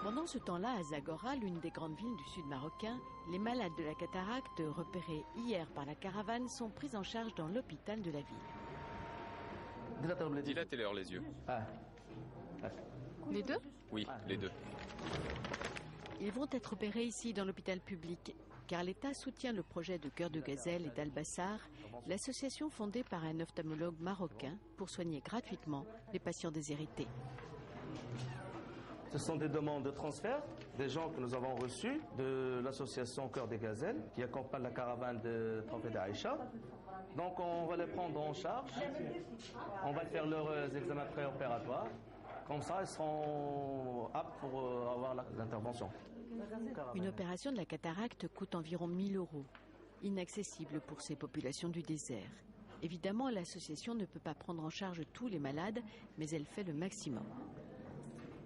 Pendant ce temps-là, à Zagora, l'une des grandes villes du sud marocain, les malades de la cataracte repérés hier par la caravane sont pris en charge dans l'hôpital de la ville. Dilatez-leur les yeux. Les deux? Oui, les deux. Ils vont être opérés ici dans l'hôpital public, car l'État soutient le projet de Cœur de Gazelle et d'Al-Bassar, l'association fondée par un ophtalmologue marocain pour soigner gratuitement les patients déshérités. Ce sont des demandes de transfert, des gens que nous avons reçus de l'association Cœur des Gazelles qui accompagne la caravane de Prophète Aïcha. Donc on va les prendre en charge, on va faire leurs examens préopératoires. Comme ça, ils seront aptes pour avoir l'intervention. Une opération de la cataracte coûte environ 1 000 €, inaccessible pour ces populations du désert. Évidemment, l'association ne peut pas prendre en charge tous les malades, mais elle fait le maximum.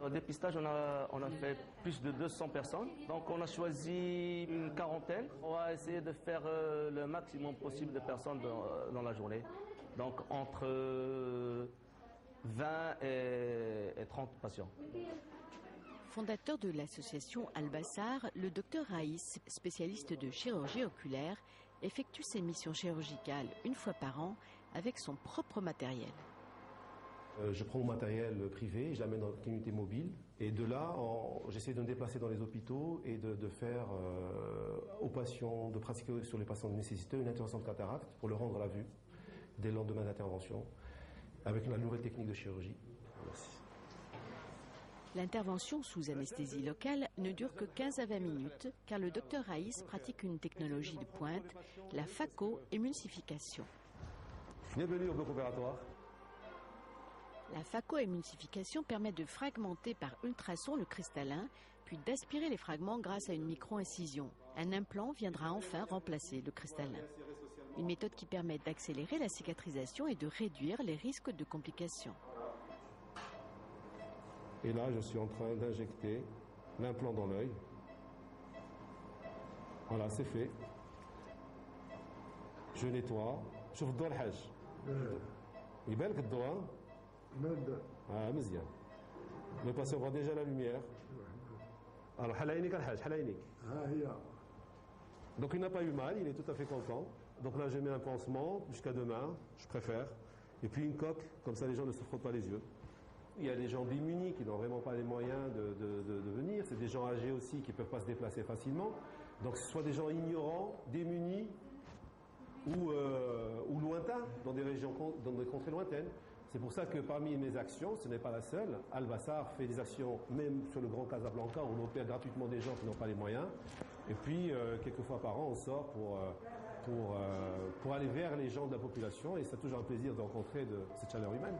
Au dépistage, on a fait plus de 200 personnes. Donc on a choisi une quarantaine. On va essayer de faire le maximum possible de personnes dans la journée. Donc entre 20 et 30 patients. Fondateur de l'association Al-Bassar, le docteur Raïs, spécialiste de chirurgie oculaire, effectue ses missions chirurgicales une fois par an avec son propre matériel. Je prends mon matériel privé, je l'amène dans une unité mobile et de là, j'essaie de me déplacer dans les hôpitaux et de faire aux patients, de pratiquer sur les patients nécessiteux une intervention de cataracte pour leur rendre la vue dès le lendemain d'intervention avec la nouvelle technique de chirurgie. Merci. L'intervention sous anesthésie locale ne dure que 15 à 20 minutes car le docteur Raïs pratique une technologie de pointe, la phacoémulsification. Bienvenue au bloc opératoire. La phacoémulsification permet de fragmenter par ultrasons le cristallin, puis d'aspirer les fragments grâce à une micro-incision. Un implant viendra enfin remplacer le cristallin. Une méthode qui permet d'accélérer la cicatrisation et de réduire les risques de complications. Et là, je suis en train d'injecter l'implant dans l'œil. Voilà, c'est fait. Je nettoie. شوف الضوء الحاج. يبان لك الضوء. مزيان. Le patient voit déjà la lumière. Alors, حلاينك الحاج, حلاينك. Donc il n'a pas eu mal, il est tout à fait content. Donc là, je mets un pansement jusqu'à demain, je préfère. Et puis une coque, comme ça les gens ne se frottent pas les yeux. Il y a des gens démunis qui n'ont vraiment pas les moyens de venir. C'est des gens âgés aussi qui ne peuvent pas se déplacer facilement. Donc ce soit des gens ignorants, démunis ou lointains, dans des régions, dans des contrées lointaines. C'est pour ça que parmi mes actions, ce n'est pas la seule. Al-Bassar fait des actions même sur le Grand Casablanca où on opère gratuitement des gens qui n'ont pas les moyens. Et puis quelques fois par an, on sort pour aller vers les gens de la population. Et c'est toujours un plaisir de rencontrer cette chaleur humaine.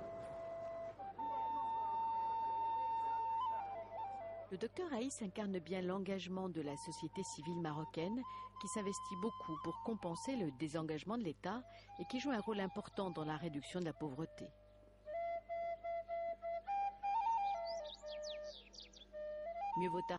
Le docteur Raïs incarne bien l'engagement de la société civile marocaine qui s'investit beaucoup pour compenser le désengagement de l'État et qui joue un rôle important dans la réduction de la pauvreté. Mieux vaut tard